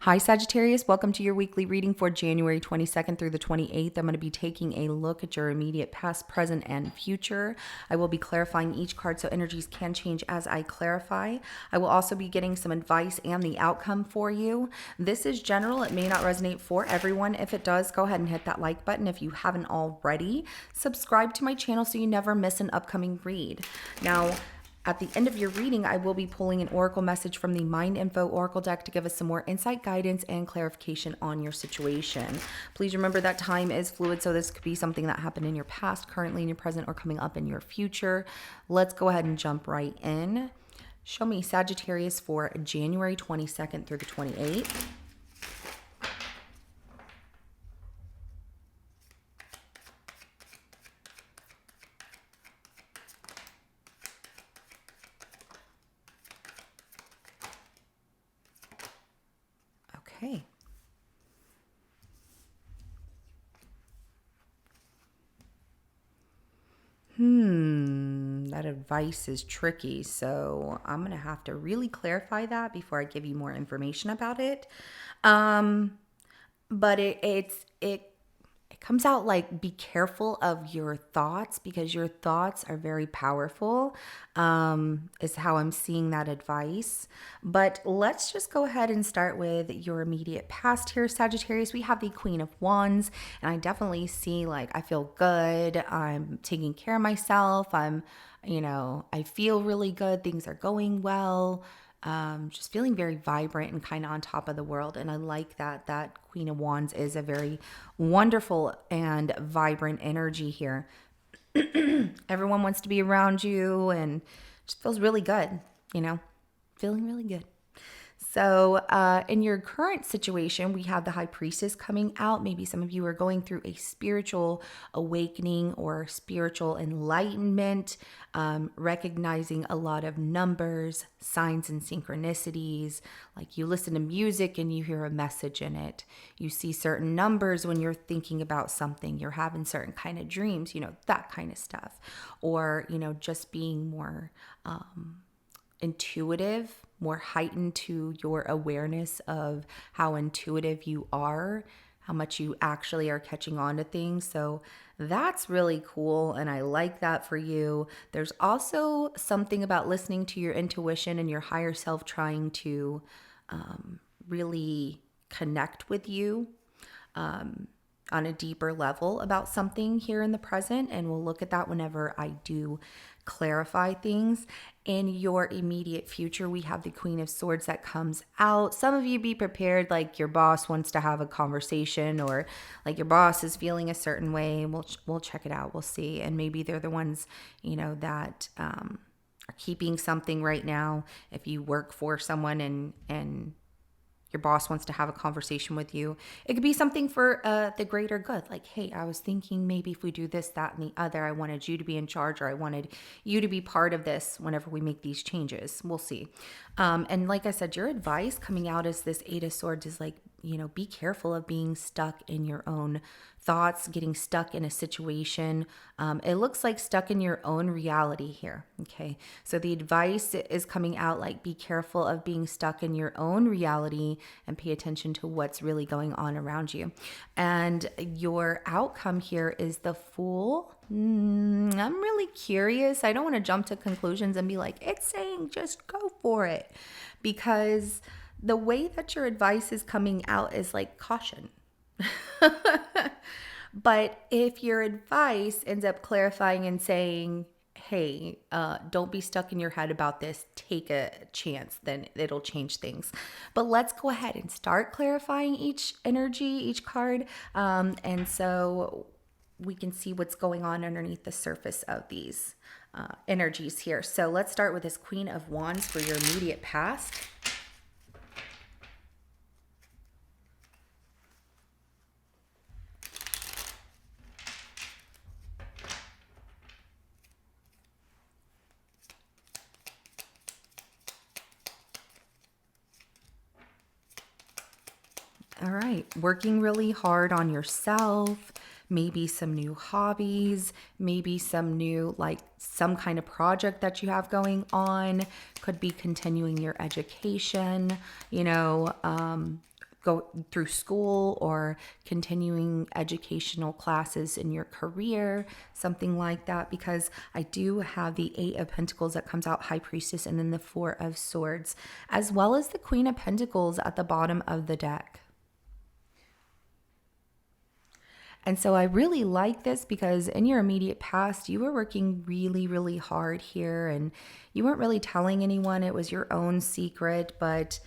Hi, Sagittarius. Welcome to your weekly reading for January 22nd through the 28th. I'm going to be taking a look at your immediate past, present, and future. I will be clarifying each card so energies can change as I clarify. I will also be getting some advice and the outcome for you. This is general. It may not resonate for everyone. If it does, go ahead and hit that like button. If you haven't already, subscribe to my channel so you never miss an upcoming read. Now, at the end of your reading, I will be pulling an oracle message from the Mind Info Oracle deck to give us some more insight, guidance, and clarification on your situation. Please remember that time is fluid, so this could be something that happened in your past, currently in your present, or coming up in your future. Let's go ahead and jump right in. Show me Sagittarius for January 22nd through the 28th. Okay. That advice is tricky. So I'm going to have to really clarify that before I give you more information about it. But it comes out like be careful of your thoughts because your thoughts are very powerful, is how I'm seeing that advice. But let's just go ahead and start with your immediate past here, Sagittarius. We have the Queen of Wands, and I definitely see like I feel good. I'm taking care of myself. I feel really good. Things are going well. Just feeling very vibrant and kind of on top of the world. And I like that Queen of Wands is a very wonderful and vibrant energy here. Everyone wants to be around you and just feels really good, feeling really good. So in your current situation, we have the High Priestess coming out. Maybe some of you are going through a spiritual awakening or spiritual enlightenment, recognizing a lot of numbers, signs, and synchronicities. Like you listen to music and you hear a message in it. You see certain numbers when you're thinking about something. You're having certain kind of dreams, that kind of stuff. Or, just being more intuitive, more heightened to your awareness of how intuitive you are, how much you actually are catching on to things. So that's really cool. And I like that for you. There's also something about listening to your intuition and your higher self trying to really connect with you on a deeper level about something here in the present. And we'll look at that whenever I do clarify things. In your immediate future, we have the Queen of Swords that comes out. Some of you be prepared, like your boss wants to have a conversation, or like your boss is feeling a certain way. We'll check it out. We'll see. And maybe they're the ones, that are keeping something right now. If you work for someone and your boss wants to have a conversation with you, it could be something for the greater good. Like, hey, I was thinking maybe if we do this, that, and the other, I wanted you to be in charge, or I wanted you to be part of this whenever we make these changes. We'll see. And like I said, your advice coming out as this Eight of Swords is like, be careful of being stuck in your own thoughts, getting stuck in a situation. It looks like stuck in your own reality here. Okay. So the advice is coming out like be careful of being stuck in your own reality and pay attention to what's really going on around you. And your outcome here is the Fool. I'm really curious. I don't want to jump to conclusions and be like, it's saying just go for it, because the way that your advice is coming out is like caution. But if your advice ends up clarifying and saying, hey, don't be stuck in your head about this, take a chance, then it'll change things. But let's go ahead and start clarifying each energy, each card. And so we can see what's going on underneath the surface of these energies here. So let's start with this Queen of Wands for your immediate past. All right, working really hard on yourself, maybe some new hobbies, maybe some new, like some kind of project that you have going on, could be continuing your education, go through school or continuing educational classes in your career, something like that, because I do have the Eight of Pentacles that comes out, High Priestess, and then the Four of Swords, as well as the Queen of Pentacles at the bottom of the deck. And so I really like this because in your immediate past, you were working really, really hard here and you weren't really telling anyone. It was your own secret, but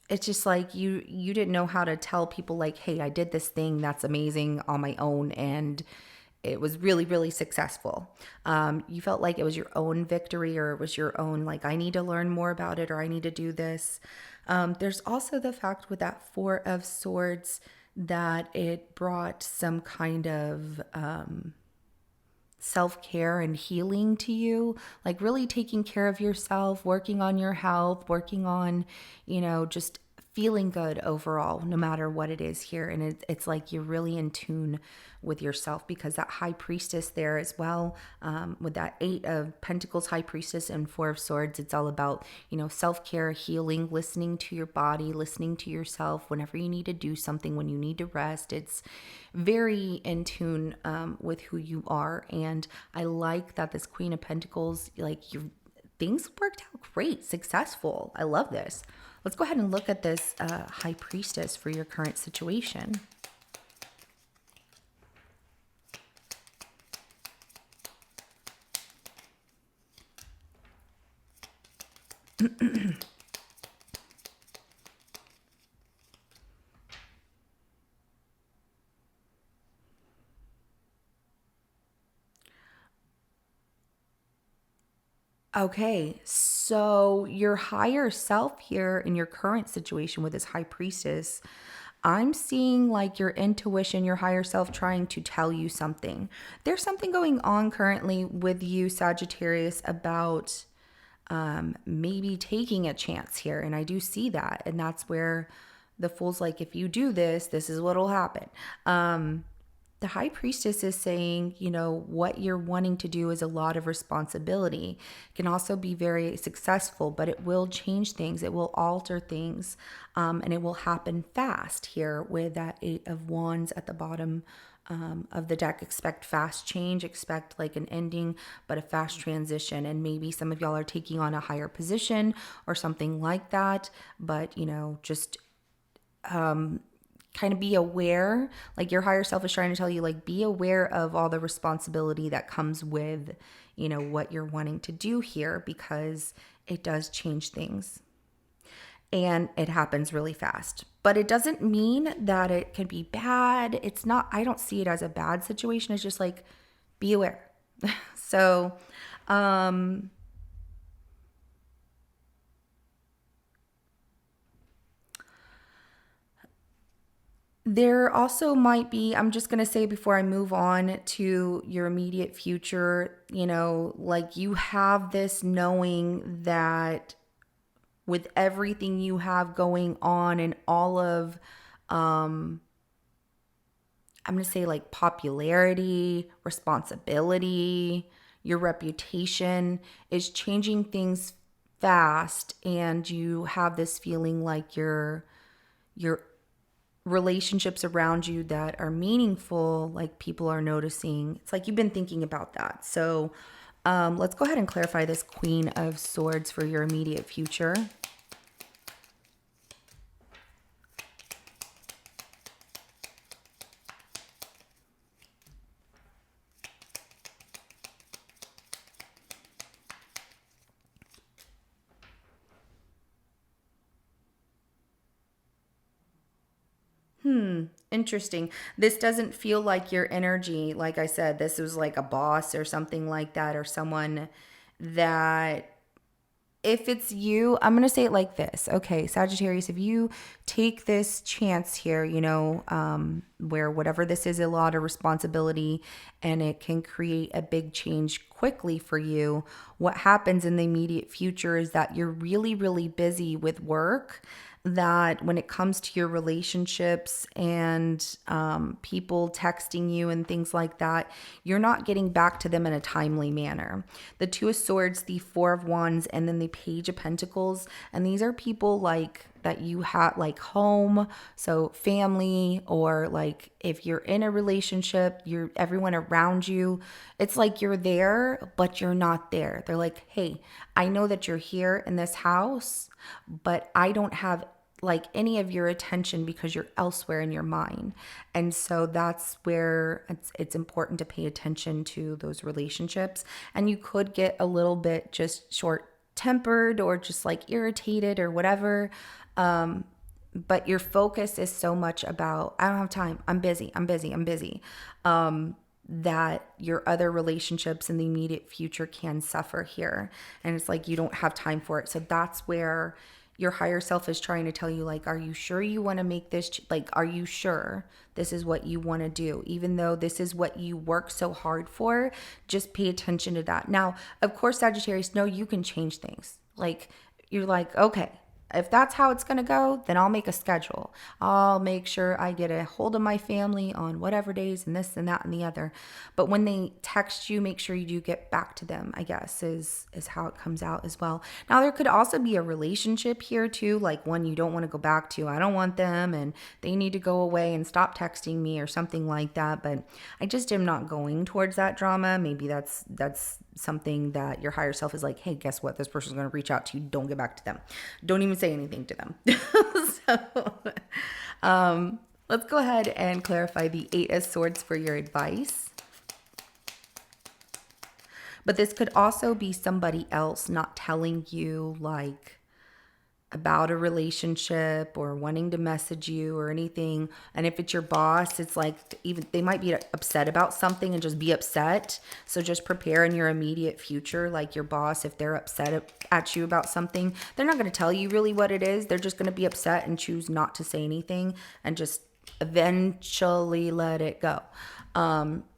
it's just like you didn't know how to tell people like, hey, I did this thing that's amazing on my own, and it was really, really successful. You felt like it was your own victory, or it was your own, like, I need to learn more about it, or I need to do this. There's also the fact with that Four of Swords that it brought some kind of self-care and healing to you, like really taking care of yourself, working on your health, working on, just feeling good overall, no matter what it is here. And it's like you're really in tune with yourself, because that High Priestess there as well, with that Eight of Pentacles, High Priestess, and Four of Swords, it's all about, self-care, healing, listening to your body, listening to yourself whenever you need to do something, when you need to rest. It's very in tune with who you are. And I like that this Queen of Pentacles, like, your things worked out great, successful. I love this. Let's go ahead and look at this High Priestess for your current situation. Okay, so your higher self here in your current situation with this High Priestess, I'm seeing like your intuition, your higher self trying to tell you something. There's something going on currently with you, Sagittarius, about maybe taking a chance here. And I do see that. And that's where the Fool's like, if you do this, this is what'll happen. The High Priestess is saying, what you're wanting to do is a lot of responsibility. It can also be very successful, but it will change things. It will alter things. And it will happen fast here with that Eight of Wands at the bottom of the deck. Expect fast change, expect like an ending, but a fast transition. And maybe some of y'all are taking on a higher position or something like that. But, just kind of be aware, like your higher self is trying to tell you, like, be aware of all the responsibility that comes with, what you're wanting to do here, because it does change things and it happens really fast. But it doesn't mean that it can be bad. It's not, I don't see it as a bad situation. It's just like, be aware. So, there also might be, I'm just going to say before I move on to your immediate future, like you have this knowing that with everything you have going on and all of, I'm going to say like popularity, responsibility, your reputation is changing things fast. And you have this feeling like your relationships around you that are meaningful, like people are noticing. It's like you've been thinking about that. So let's go ahead and clarify this Queen of Swords for your immediate future. Interesting. This doesn't feel like your energy. Like I said, this was like a boss or something like that, or someone that, if it's you, I'm going to say it like this. Okay, Sagittarius, if you take this chance here, where whatever this is, a lot of responsibility, and it can create a big change quickly for you, what happens in the immediate future is that you're really, really busy with work, that when it comes to your relationships and people texting you and things like that, you're not getting back to them in a timely manner. The Two of Swords, the Four of Wands, and then the Page of Pentacles. And these are people like that you have, like home, so family, or like if you're in a relationship, you're everyone around you. It's like you're there, but you're not there. They're like, hey, I know that you're here in this house, but I don't have like any of your attention because you're elsewhere in your mind. And so that's where it's important to pay attention to those relationships. And you could get a little bit just short tempered or just like irritated or whatever. But your focus is so much about, I don't have time. I'm busy. That your other relationships in the immediate future can suffer here. And it's like you don't have time for it. So that's where your higher self is trying to tell you, like, are you sure you want to make this? Like, are you sure this is what you want to do? Even though this is what you work so hard for, just pay attention to that. Now, of course, Sagittarius, no, you can change things. Like, you're like, okay, if that's how it's going to go, then I'll make a schedule. I'll make sure I get a hold of my family on whatever days and this and that and the other. But when they text you, make sure you do get back to them, I guess, is how it comes out as well. Now, there could also be a relationship here too, like one you don't want to go back to. I don't want them and they need to go away and stop texting me or something like that. But I just am not going towards that drama. Maybe that's something that your higher self is like, hey, guess what? This person's going to reach out to you. Don't get back to them. Don't even say anything to them. So let's go ahead and clarify the Eight of Swords for your advice. But this could also be somebody else not telling you like about a relationship or wanting to message you or anything. And if it's your boss, it's like even they might be upset about something and just be upset. So just prepare in your immediate future, like your boss, if they're upset at you about something, they're not going to tell you really what it is. They're just going to be upset and choose not to say anything and just eventually let it go.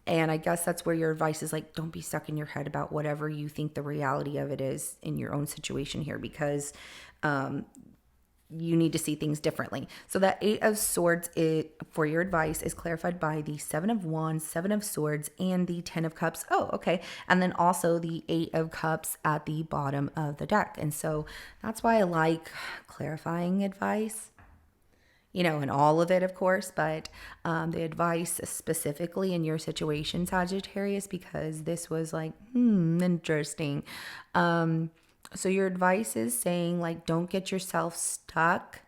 And I guess that's where your advice is like, don't be stuck in your head about whatever you think the reality of it is in your own situation here, because you need to see things differently. So that Eight of Swords for your advice is clarified by the Seven of Wands, Seven of Swords, and the Ten of Cups. Oh, okay. And then also the Eight of Cups at the bottom of the deck. And so that's why I like clarifying advice. You know, and all of it, of course, but the advice specifically in your situation, Sagittarius, because this was like, interesting. So your advice is saying, like, don't get yourself stuck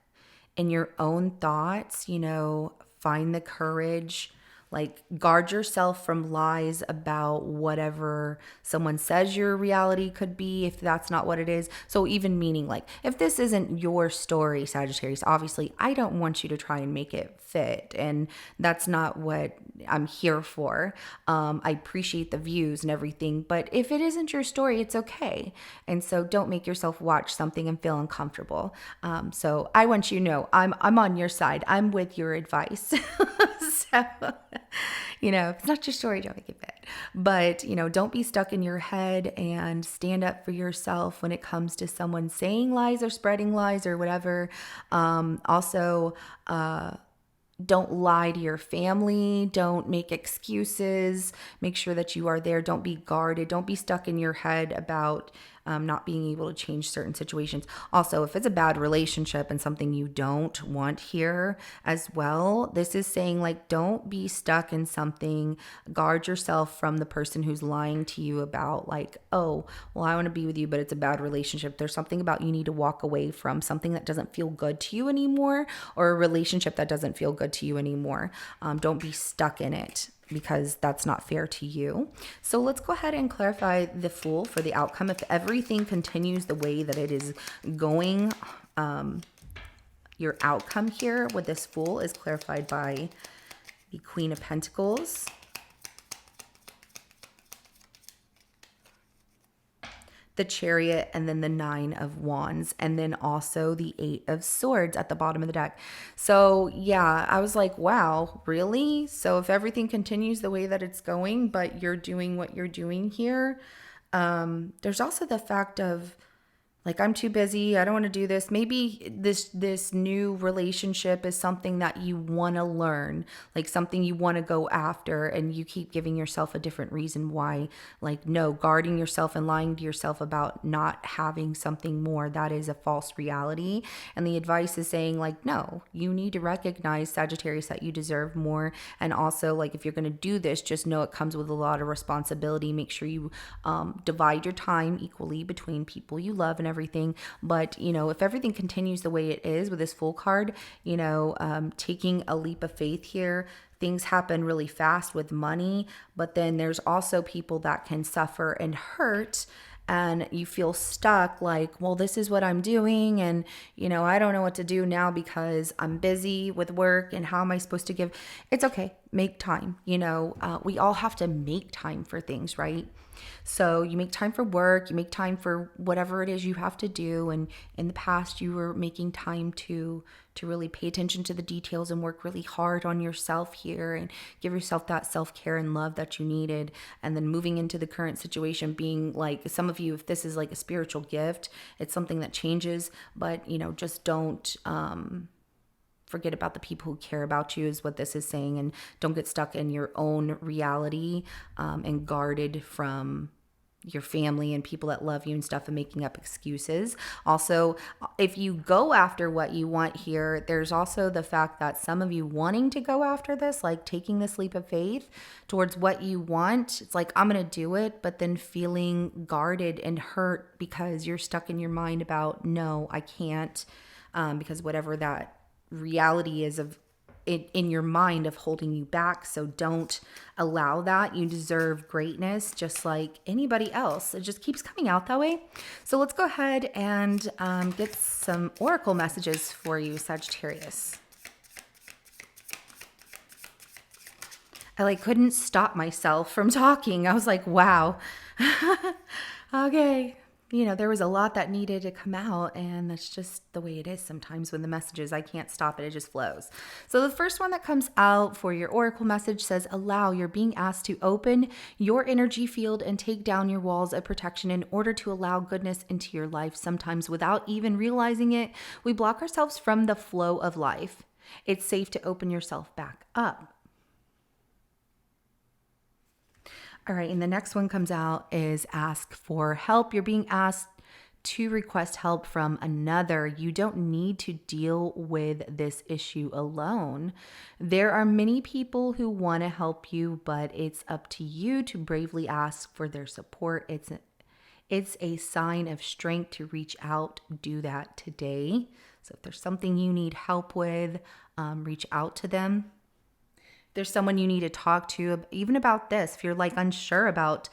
in your own thoughts, you know, find the courage, like guard yourself from lies about whatever someone says your reality could be, if that's not what it is. So even meaning like, if this isn't your story, Sagittarius, obviously I don't want you to try and make it fit. And that's not what I'm here for. I appreciate the views and everything, but if it isn't your story, it's okay. And so don't make yourself watch something and feel uncomfortable. So I want you to know I'm on your side. I'm with your advice. So, you know, if it's not your story, don't make it fit. But, you know, don't be stuck in your head and stand up for yourself when it comes to someone saying lies or spreading lies or whatever. Also, don't lie to your family. Don't make excuses. Make sure that you are there. Don't be guarded. Don't be stuck in your head about not being able to change certain situations. Also, if it's a bad relationship and something you don't want here as well, this is saying like, don't be stuck in something. Guard yourself from the person who's lying to you about like, oh, well, I want to be with you, but it's a bad relationship. There's something about you need to walk away from, something that doesn't feel good to you anymore, or a relationship that doesn't feel good to you anymore. Don't be stuck in it, because that's not fair to you. So let's go ahead and clarify the Fool for the outcome. If everything continues the way that it is going, your outcome here with this Fool is clarified by the Queen of Pentacles, the Chariot, and then the Nine of Wands, and then also the Eight of Swords at the bottom of the deck. So yeah, I was like, wow, really? So if everything continues the way that it's going, but you're doing what you're doing here, there's also the fact of, like, I'm too busy, I don't want to do this. Maybe this new relationship is something that you want to learn, like something you want to go after, and you keep giving yourself a different reason why. Like, no, guarding yourself and lying to yourself about not having something more, that is a false reality. And the advice is saying, like, no, you need to recognize, Sagittarius, that you deserve more. And also, like, if you're going to do this, just know it comes with a lot of responsibility. Make sure you divide your time equally between people you love and everything. But if everything continues the way it is with this Fool card, taking a leap of faith here, things happen really fast with money, but then there's also people that can suffer and hurt, and you feel stuck, like, well, this is what I'm doing, and I don't know what to do now because I'm busy with work, and how am I supposed to give? It's okay, make time. We all have to make time for things, right? So you make time for work, you make time for whatever it is you have to do. And in the past, you were making time to really pay attention to the details and work really hard on yourself here and give yourself that self-care and love that you needed. And then moving into the current situation, being like, some of you, if this is like a spiritual gift, it's something that changes, but just don't forget about the people who care about you, is what this is saying. And don't get stuck in your own reality, and guarded from your family and people that love you and stuff, and making up excuses. Also, if you go after what you want here, there's also the fact that some of you wanting to go after this, like taking this leap of faith towards what you want, it's like, I'm going to do it, but then feeling guarded and hurt because you're stuck in your mind about, no, I can't, because whatever that reality is of in your mind of holding you back. So don't allow that. You deserve greatness just like anybody else. It just keeps coming out that way. So let's go ahead and get some oracle messages for you, Sagittarius. I couldn't stop myself from talking. I was like, wow. Okay. There was a lot that needed to come out, and that's just the way it is sometimes when the messages, I can't stop it. It just flows. So the first one that comes out for your oracle message says, allow, you're being asked to open your energy field and take down your walls of protection in order to allow goodness into your life. Sometimes without even realizing it, we block ourselves from the flow of life. It's safe to open yourself back up. All right, and the next one comes out is ask for help. You're being asked to request help from another. You don't need to deal with this issue alone. There are many people who want to help you, but it's up to you to bravely ask for their support. It's a sign of strength to reach out. Do that today. So if there's something you need help with, reach out to them. There's someone you need to talk to even about this. If you're unsure about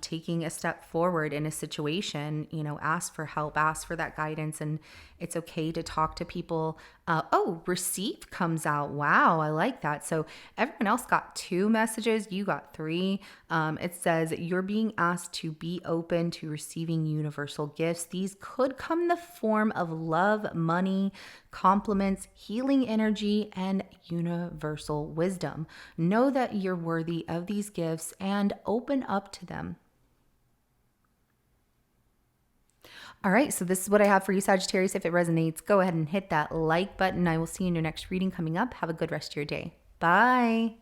taking a step forward in a situation, ask for help, ask for that guidance, and it's okay to talk to people. Receive comes out. Wow, I like that. So everyone else got 2 messages. You got 3. It says you're being asked to be open to receiving universal gifts. These could come in the form of love, money, compliments, healing energy, and universal wisdom. Know that you're worthy of these gifts and open up to them. All right, so this is what I have for you, Sagittarius. If it resonates, go ahead and hit that like button. I will see you in your next reading coming up. Have a good rest of your day. Bye.